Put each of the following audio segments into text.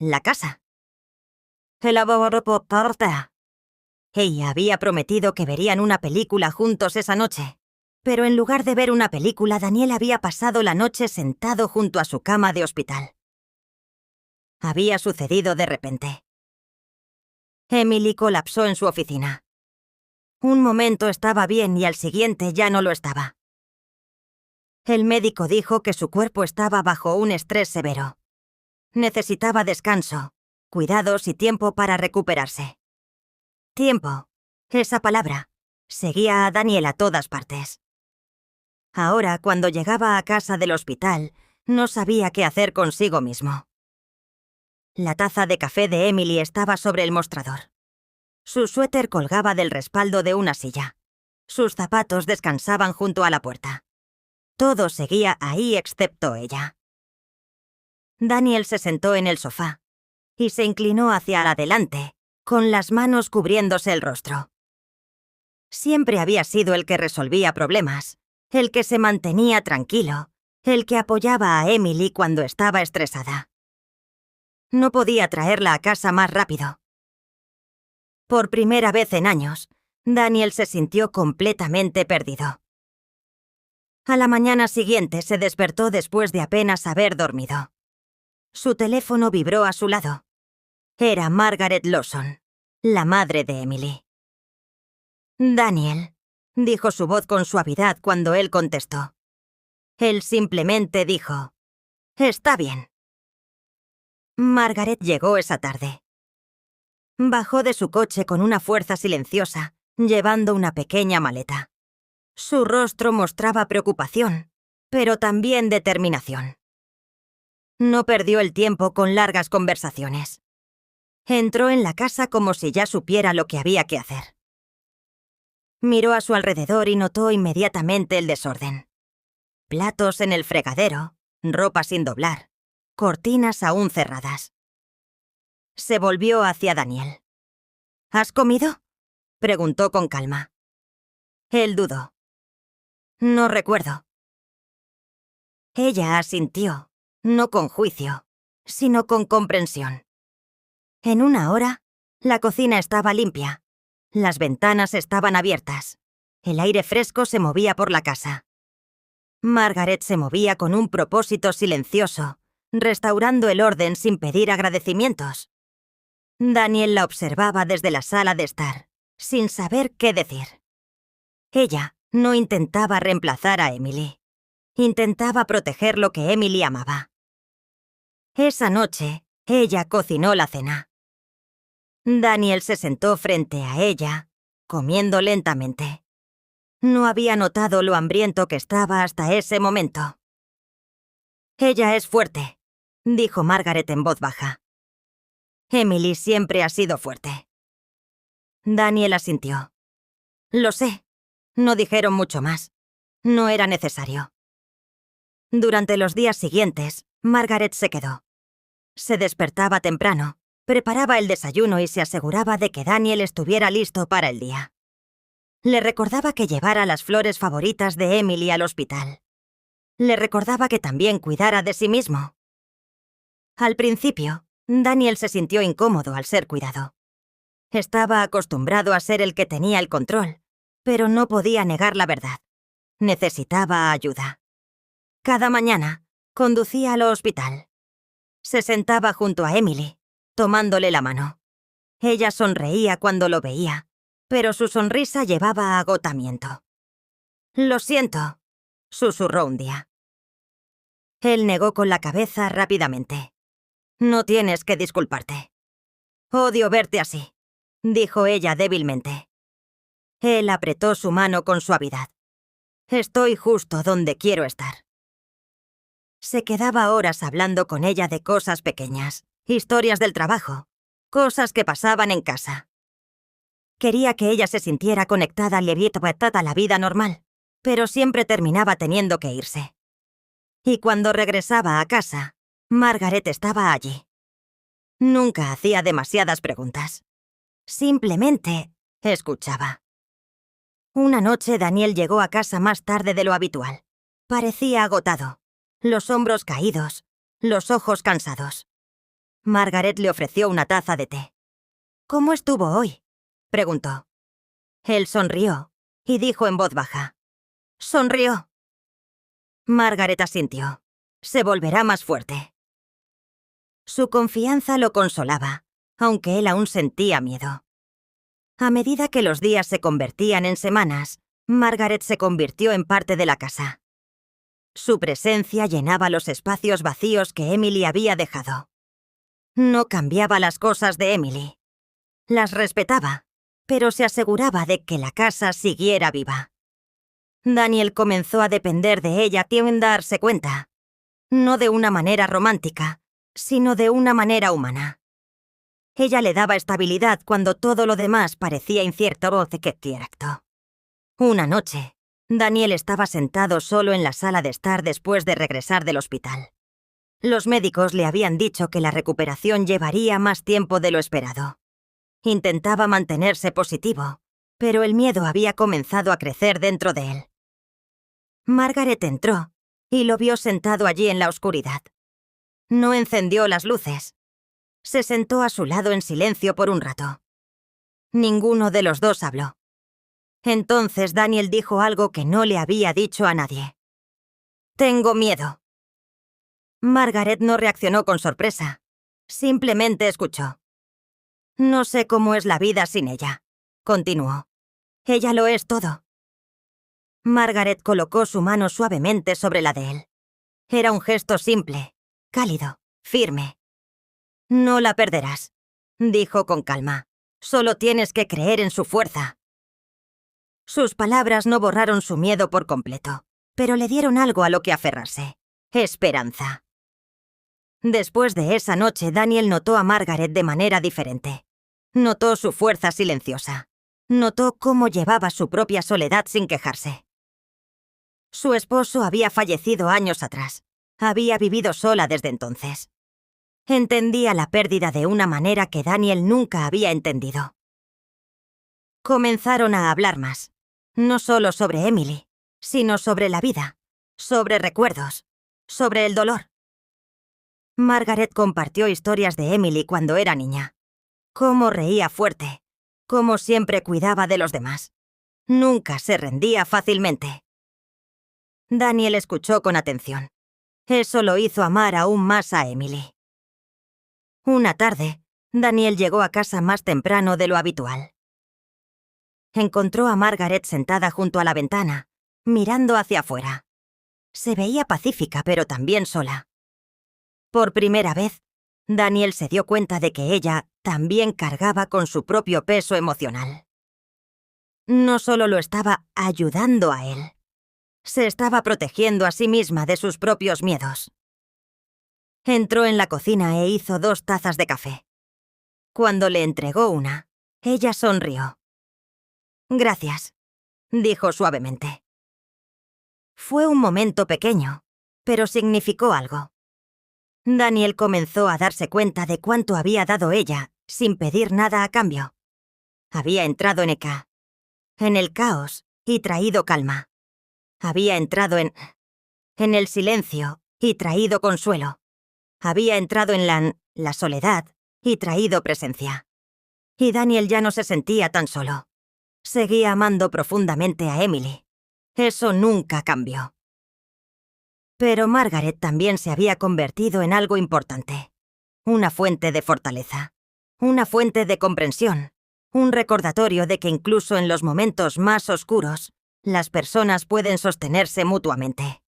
la casa. Ella había prometido que verían una película juntos esa noche, pero en lugar de ver una película, Daniel había pasado la noche sentado junto a su cama de hospital. Había sucedido de repente. Emily colapsó en su oficina. Un momento estaba bien y al siguiente ya no lo estaba. El médico dijo que su cuerpo estaba bajo un estrés severo. Necesitaba descanso, cuidados y tiempo para recuperarse. Tiempo, esa palabra, seguía a Daniel a todas partes. Ahora, cuando llegaba a casa del hospital, no sabía qué hacer consigo mismo. La taza de café de Emily estaba sobre el mostrador. Su suéter colgaba del respaldo de una silla. Sus zapatos descansaban junto a la puerta. Todo seguía ahí excepto ella. Daniel se sentó en el sofá y se inclinó hacia adelante, con las manos cubriéndose el rostro. Siempre había sido el que resolvía problemas, el que se mantenía tranquilo, el que apoyaba a Emily cuando estaba estresada. No podía traerla a casa más rápido. Por primera vez en años, Daniel se sintió completamente perdido. A la mañana siguiente se despertó después de apenas haber dormido. Su teléfono vibró a su lado. Era Margaret Lawson, la madre de Emily. «Daniel», dijo su voz con suavidad cuando él contestó. Él simplemente dijo, «Está bien». Margaret llegó esa tarde. Bajó de su coche con una fuerza silenciosa, llevando una pequeña maleta. Su rostro mostraba preocupación, pero también determinación. No perdió el tiempo con largas conversaciones. Entró en la casa como si ya supiera lo que había que hacer. Miró a su alrededor y notó inmediatamente el desorden. Platos en el fregadero, ropa sin doblar, cortinas aún cerradas. Se volvió hacia Daniel. «¿Has comido?», preguntó con calma. Él dudó. «No recuerdo». Ella asintió, no con juicio, sino con comprensión. En una hora, la cocina estaba limpia. Las ventanas estaban abiertas. El aire fresco se movía por la casa. Margaret se movía con un propósito silencioso, restaurando el orden sin pedir agradecimientos. Daniel la observaba desde la sala de estar, sin saber qué decir. Ella no intentaba reemplazar a Emily. Intentaba proteger lo que Emily amaba. Esa noche, ella cocinó la cena. Daniel se sentó frente a ella, comiendo lentamente. No había notado lo hambriento que estaba hasta ese momento. «Ella es fuerte», dijo Margaret en voz baja. «Emily siempre ha sido fuerte». Daniel asintió. «Lo sé». No dijeron mucho más. No era necesario. Durante los días siguientes, Margaret se quedó. Se despertaba temprano, preparaba el desayuno y se aseguraba de que Daniel estuviera listo para el día. Le recordaba que llevara las flores favoritas de Emily al hospital. Le recordaba que también cuidara de sí mismo. Al principio, Daniel se sintió incómodo al ser cuidado. Estaba acostumbrado a ser el que tenía el control, pero no podía negar la verdad. Necesitaba ayuda. Cada mañana, conducía al hospital. Se sentaba junto a Emily, tomándole la mano. Ella sonreía cuando lo veía, pero su sonrisa llevaba agotamiento. «Lo siento», susurró un día. Él negó con la cabeza rápidamente. «No tienes que disculparte». «Odio verte así», dijo ella débilmente. Él apretó su mano con suavidad. «Estoy justo donde quiero estar». Se quedaba horas hablando con ella de cosas pequeñas, historias del trabajo, cosas que pasaban en casa. Quería que ella se sintiera conectada a la vida normal, pero siempre terminaba teniendo que irse. Y cuando regresaba a casa, Margaret estaba allí. Nunca hacía demasiadas preguntas. Simplemente escuchaba. Una noche Daniel llegó a casa más tarde de lo habitual. Parecía agotado, los hombros caídos, los ojos cansados. Margaret le ofreció una taza de té. «¿Cómo estuvo hoy?», preguntó. Él sonrió y dijo en voz baja. «Sonrió». Margaret asintió. «Se volverá más fuerte». Su confianza lo consolaba, aunque él aún sentía miedo. A medida que los días se convertían en semanas, Margaret se convirtió en parte de la casa. Su presencia llenaba los espacios vacíos que Emily había dejado. No cambiaba las cosas de Emily. Las respetaba, pero se aseguraba de que la casa siguiera viva. Daniel comenzó a depender de ella sin darse cuenta, no de una manera romántica, sino de una manera humana. Ella le daba estabilidad cuando todo lo demás parecía incierto. Una noche, Daniel estaba sentado solo en la sala de estar después de regresar del hospital. Los médicos le habían dicho que la recuperación llevaría más tiempo de lo esperado. Intentaba mantenerse positivo, pero el miedo había comenzado a crecer dentro de él. Margaret entró y lo vio sentado allí en la oscuridad. No encendió las luces. Se sentó a su lado en silencio por un rato. Ninguno de los dos habló. Entonces Daniel dijo algo que no le había dicho a nadie. «Tengo miedo». Margaret no reaccionó con sorpresa. Simplemente escuchó. «No sé cómo es la vida sin ella», continuó. «Ella lo es todo». Margaret colocó su mano suavemente sobre la de él. Era un gesto simple, cálido, firme. «No la perderás», dijo con calma. «Solo tienes que creer en su fuerza». Sus palabras no borraron su miedo por completo, pero le dieron algo a lo que aferrarse. Esperanza. Después de esa noche, Daniel notó a Margaret de manera diferente. Notó su fuerza silenciosa. Notó cómo llevaba su propia soledad sin quejarse. Su esposo había fallecido años atrás. Había vivido sola desde entonces. Entendía la pérdida de una manera que Daniel nunca había entendido. Comenzaron a hablar más, no solo sobre Emily, sino sobre la vida, sobre recuerdos, sobre el dolor. Margaret compartió historias de Emily cuando era niña. Cómo reía fuerte, cómo siempre cuidaba de los demás. Nunca se rendía fácilmente. Daniel escuchó con atención. Eso lo hizo amar aún más a Emily. Una tarde, Daniel llegó a casa más temprano de lo habitual. Encontró a Margaret sentada junto a la ventana, mirando hacia afuera. Se veía pacífica, pero también sola. Por primera vez, Daniel se dio cuenta de que ella también cargaba con su propio peso emocional. No solo lo estaba ayudando a él, se estaba protegiendo a sí misma de sus propios miedos. Entró en la cocina e hizo 2 tazas de café. Cuando le entregó una, ella sonrió. «Gracias», dijo suavemente. Fue un momento pequeño, pero significó algo. Daniel comenzó a darse cuenta de cuánto había dado ella, sin pedir nada a cambio. Había entrado en el caos y traído calma. Había entrado en el silencio y traído consuelo. Había entrado en la soledad y traído presencia. Y Daniel ya no se sentía tan solo. Seguía amando profundamente a Emily. Eso nunca cambió. Pero Margaret también se había convertido en algo importante. Una fuente de fortaleza. Una fuente de comprensión. Un recordatorio de que incluso en los momentos más oscuros, las personas pueden sostenerse mutuamente.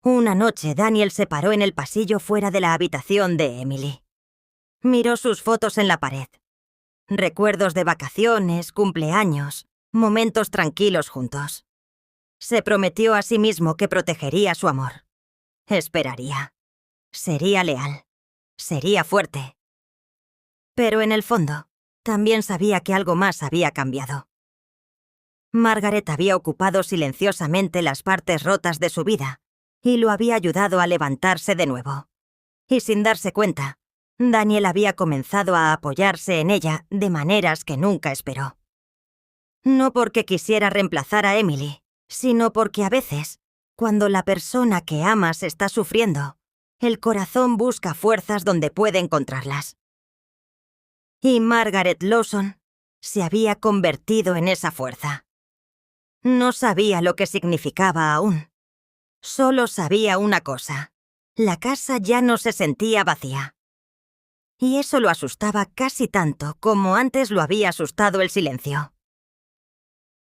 Una noche, Daniel se paró en el pasillo fuera de la habitación de Emily. Miró sus fotos en la pared. Recuerdos de vacaciones, cumpleaños, momentos tranquilos juntos. Se prometió a sí mismo que protegería su amor. Esperaría. Sería leal. Sería fuerte. Pero en el fondo, también sabía que algo más había cambiado. Margaret había ocupado silenciosamente las partes rotas de su vida y lo había ayudado a levantarse de nuevo. Y sin darse cuenta, Daniel había comenzado a apoyarse en ella de maneras que nunca esperó. No porque quisiera reemplazar a Emily, sino porque a veces, cuando la persona que amas está sufriendo, El corazón busca fuerzas donde puede encontrarlas. Y Margaret Lawson se había convertido en esa fuerza. No sabía lo que significaba aún. Solo sabía una cosa: la casa ya no se sentía vacía. Y eso lo asustaba casi tanto como antes lo había asustado el silencio.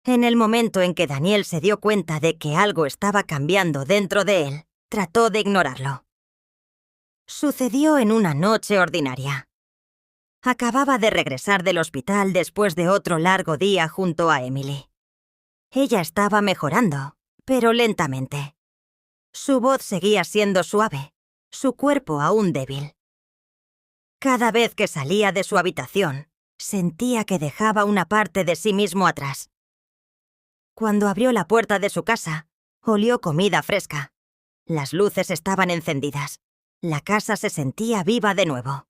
En el momento en que Daniel se dio cuenta de que algo estaba cambiando dentro de él, trató de ignorarlo. Sucedió en una noche ordinaria. Acababa de regresar del hospital después de otro largo día junto a Emily. Ella estaba mejorando, pero lentamente. Su voz seguía siendo suave, su cuerpo aún débil. Cada vez que salía de su habitación, sentía que dejaba una parte de sí mismo atrás. Cuando abrió la puerta de su casa, olió comida fresca. Las luces estaban encendidas. La casa se sentía viva de nuevo.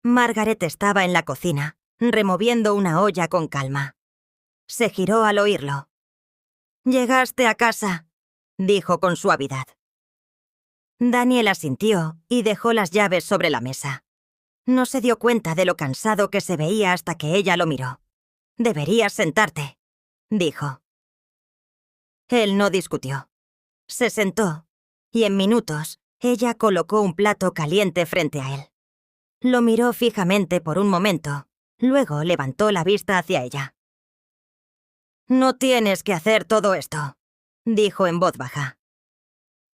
Margaret estaba en la cocina, removiendo una olla con calma. Se giró al oírlo. «Llegaste a casa», dijo con suavidad. Daniel asintió y dejó las llaves sobre la mesa. No se dio cuenta de lo cansado que se veía hasta que ella lo miró. «Deberías sentarte», dijo. Él no discutió. Se sentó, y en minutos, ella colocó un plato caliente frente a él. Lo miró fijamente por un momento, luego levantó la vista hacia ella. «No tienes que hacer todo esto», dijo en voz baja.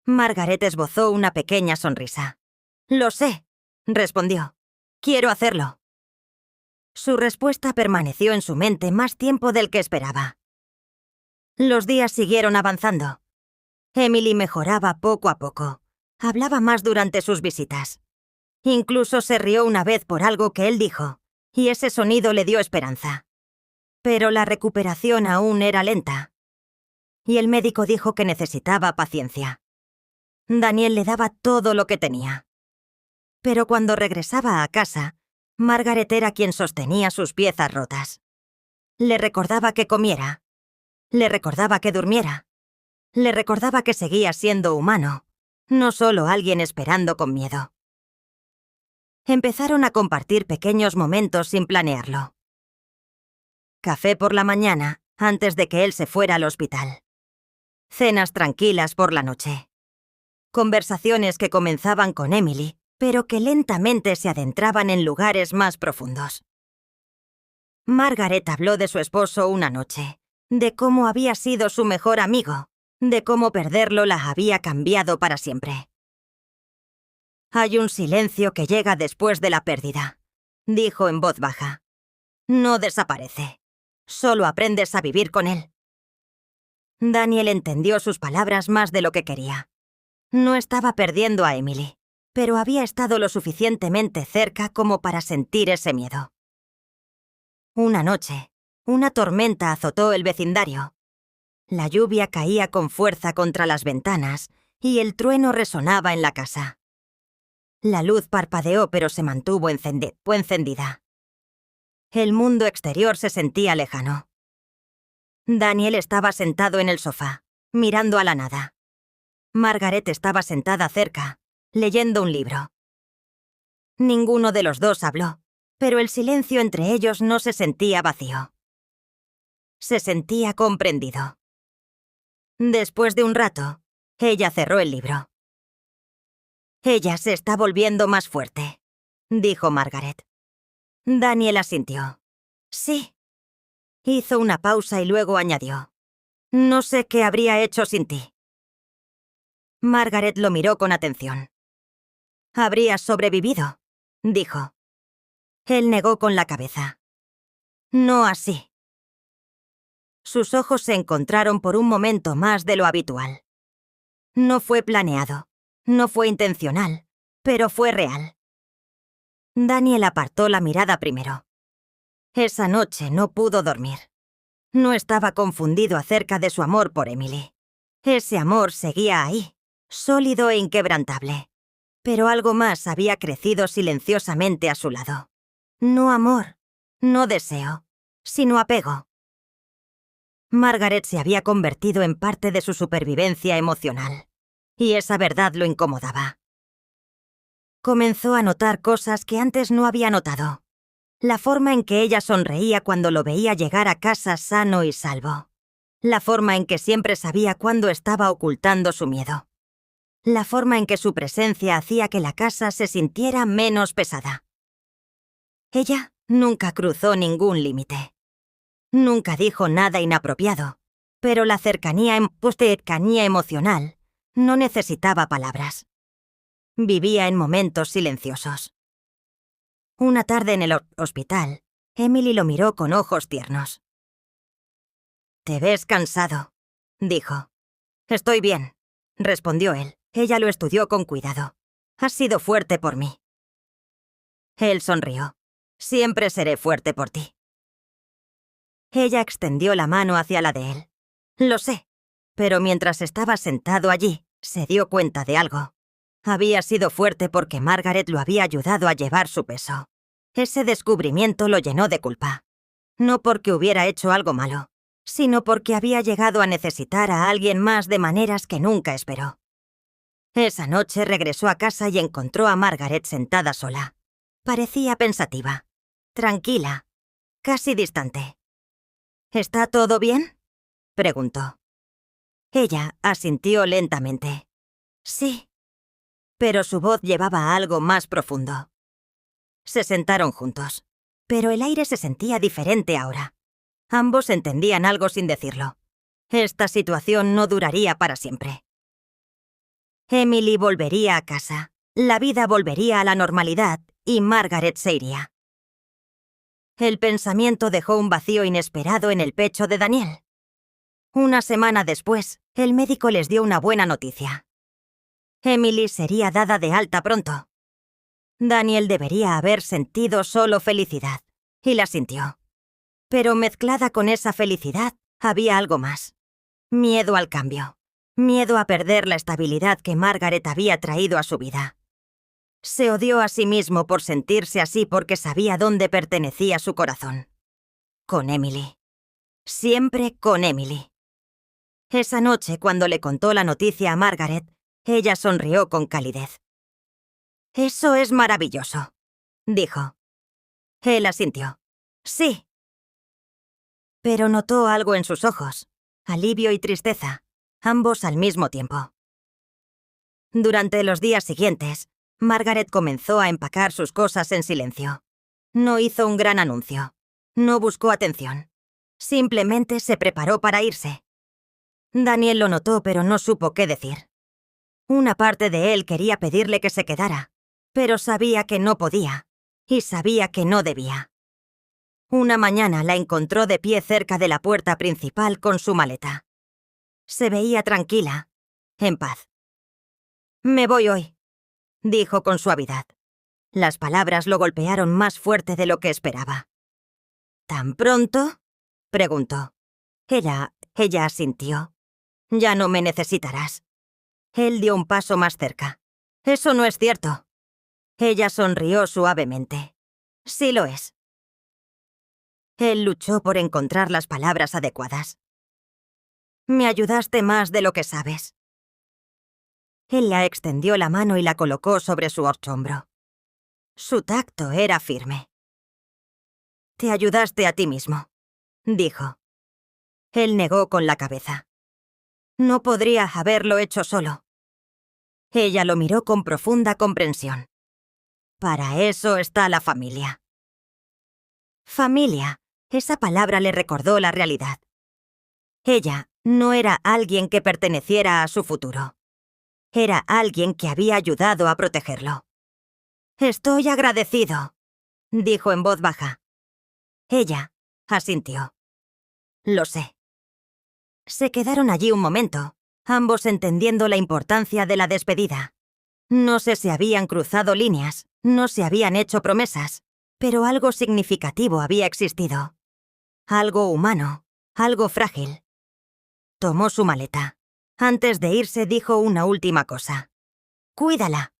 Margaret esbozó una pequeña sonrisa. «Lo sé», respondió. «Quiero hacerlo». Su respuesta permaneció en su mente más tiempo del que esperaba. Los días siguieron avanzando. Emily mejoraba poco a poco. Hablaba más durante sus visitas. Incluso se rió una vez por algo que él dijo, y ese sonido le dio esperanza. Pero la recuperación aún era lenta. Y el médico dijo que necesitaba paciencia. Daniel le daba todo lo que tenía. Pero cuando regresaba a casa, Margaret era quien sostenía sus piezas rotas. Le recordaba que comiera. Le recordaba que durmiera. Le recordaba que seguía siendo humano, no solo alguien esperando con miedo. Empezaron a compartir pequeños momentos sin planearlo. Café por la mañana, antes de que él se fuera al hospital. Cenas tranquilas por la noche. Conversaciones que comenzaban con Emily, pero que lentamente se adentraban en lugares más profundos. Margaret habló de su esposo una noche, de cómo había sido su mejor amigo, de cómo perderlo la había cambiado para siempre. «Hay un silencio que llega después de la pérdida», dijo en voz baja. «No desaparece. Solo aprendes a vivir con él». Daniel entendió sus palabras más de lo que quería. No estaba perdiendo a Emily, pero había estado lo suficientemente cerca como para sentir ese miedo. Una noche, una tormenta azotó el vecindario. La lluvia caía con fuerza contra las ventanas y el trueno resonaba en la casa. La luz parpadeó pero se mantuvo encendida. El mundo exterior se sentía lejano. Daniel estaba sentado en el sofá, mirando a la nada. Margaret estaba sentada cerca, leyendo un libro. Ninguno de los dos habló, pero el silencio entre ellos no se sentía vacío. Se sentía comprendido. Después de un rato, ella cerró el libro. «Ella se está volviendo más fuerte», dijo Margaret. Daniel asintió. «Sí». Hizo una pausa y luego añadió. «No sé qué habría hecho sin ti». Margaret lo miró con atención. «Habrías sobrevivido», dijo. Él negó con la cabeza. «No así». Sus ojos se encontraron por un momento más de lo habitual. No fue planeado, no fue intencional, pero fue real. Daniel apartó la mirada primero. Esa noche no pudo dormir. No estaba confundido acerca de su amor por Emily. Ese amor seguía ahí, sólido e inquebrantable. Pero algo más había crecido silenciosamente a su lado. No amor, no deseo, sino apego. Margaret se había convertido en parte de su supervivencia emocional, y esa verdad lo incomodaba. Comenzó a notar cosas que antes no había notado. La forma en que ella sonreía cuando lo veía llegar a casa sano y salvo. La forma en que siempre sabía cuándo estaba ocultando su miedo. La forma en que su presencia hacía que la casa se sintiera menos pesada. Ella nunca cruzó ningún límite. Nunca dijo nada inapropiado, pero la cercanía emocional no necesitaba palabras. Vivía en momentos silenciosos. Una tarde en el hospital, Emily lo miró con ojos tiernos. «Te ves cansado», dijo. «Estoy bien», respondió él. Ella lo estudió con cuidado. «Has sido fuerte por mí». Él sonrió. «Siempre seré fuerte por ti». Ella extendió la mano hacia la de él. «Lo sé», pero mientras estaba sentado allí, se dio cuenta de algo. Había sido fuerte porque Margaret lo había ayudado a llevar su peso. Ese descubrimiento lo llenó de culpa. No porque hubiera hecho algo malo, sino porque había llegado a necesitar a alguien más de maneras que nunca esperó. Esa noche regresó a casa y encontró a Margaret sentada sola. Parecía pensativa, tranquila, casi distante. «¿Está todo bien?», preguntó. Ella asintió lentamente. «Sí». Pero su voz llevaba a algo más profundo. Se sentaron juntos, pero el aire se sentía diferente ahora. Ambos entendían algo sin decirlo. Esta situación no duraría para siempre. Emily volvería a casa, la vida volvería a la normalidad y Margaret se iría. El pensamiento dejó un vacío inesperado en el pecho de Daniel. Una semana después, el médico les dio una buena noticia. Emily sería dada de alta pronto. Daniel debería haber sentido solo felicidad, y la sintió. Pero mezclada con esa felicidad, había algo más. Miedo al cambio. Miedo a perder la estabilidad que Margaret había traído a su vida. Se odió a sí mismo por sentirse así porque sabía dónde pertenecía su corazón. Con Emily. Siempre con Emily. Esa noche, cuando le contó la noticia a Margaret, ella sonrió con calidez. «Eso es maravilloso», dijo. Él asintió. «Sí». Pero notó algo en sus ojos, alivio y tristeza, ambos al mismo tiempo. Durante los días siguientes, Margaret comenzó a empacar sus cosas en silencio. No hizo un gran anuncio. No buscó atención. Simplemente se preparó para irse. Daniel lo notó, pero no supo qué decir. Una parte de él quería pedirle que se quedara, pero sabía que no podía, y sabía que no debía. Una mañana la encontró de pie cerca de la puerta principal con su maleta. Se veía tranquila, en paz. «Me voy hoy», dijo con suavidad. Las palabras lo golpearon más fuerte de lo que esperaba. «¿Tan pronto?», preguntó. Ella asintió. «Ya no me necesitarás». Él dio un paso más cerca. «Eso no es cierto». Ella sonrió suavemente. «Sí lo es». Él luchó por encontrar las palabras adecuadas. «Me ayudaste más de lo que sabes». Ella extendió la mano y la colocó sobre su hombro. Su tacto era firme. «Te ayudaste a ti mismo», dijo. Él negó con la cabeza. «No podría haberlo hecho solo». Ella lo miró con profunda comprensión. «Para eso está la familia». Familia, esa palabra le recordó la realidad. Ella no era alguien que perteneciera a su futuro. Era alguien que había ayudado a protegerlo. «Estoy agradecido», dijo en voz baja. Ella asintió. «Lo sé». Se quedaron allí un momento, ambos entendiendo la importancia de la despedida. No se habían cruzado líneas, no se habían hecho promesas, pero algo significativo había existido. Algo humano, algo frágil. Tomó su maleta. Antes de irse dijo una última cosa. «Cuídala».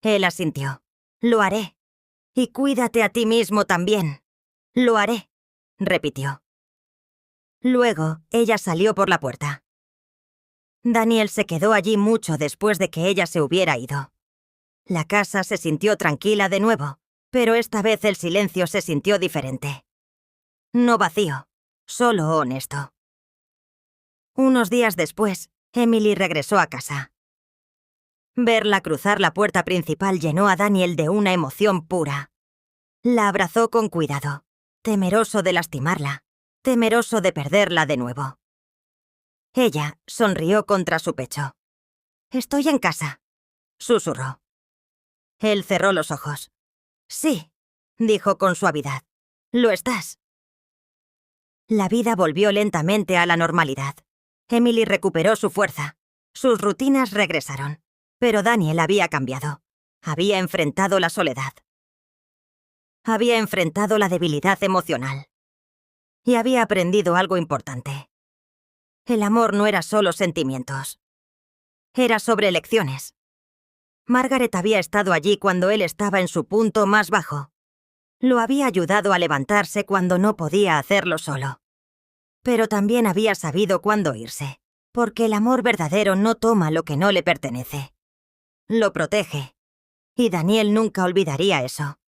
Él asintió. «Lo haré. Y cuídate a ti mismo también». «Lo haré», repitió. Luego, ella salió por la puerta. Daniel se quedó allí mucho después de que ella se hubiera ido. La casa se sintió tranquila de nuevo, pero esta vez el silencio se sintió diferente. No vacío, solo honesto. Unos días después, Emily regresó a casa. Verla cruzar la puerta principal llenó a Daniel de una emoción pura. La abrazó con cuidado, temeroso de lastimarla, temeroso de perderla de nuevo. Ella sonrió contra su pecho. «Estoy en casa», susurró. Él cerró los ojos. «Sí», dijo con suavidad. «Lo estás». La vida volvió lentamente a la normalidad. Emily recuperó su fuerza. Sus rutinas regresaron. Pero Daniel había cambiado. Había enfrentado la soledad. Había enfrentado la debilidad emocional. Y había aprendido algo importante. El amor no era solo sentimientos. Era sobre elecciones. Margaret había estado allí cuando él estaba en su punto más bajo. Lo había ayudado a levantarse cuando no podía hacerlo solo. Pero también había sabido cuándo irse, porque el amor verdadero no toma lo que no le pertenece. Lo protege. Y Daniel nunca olvidaría eso.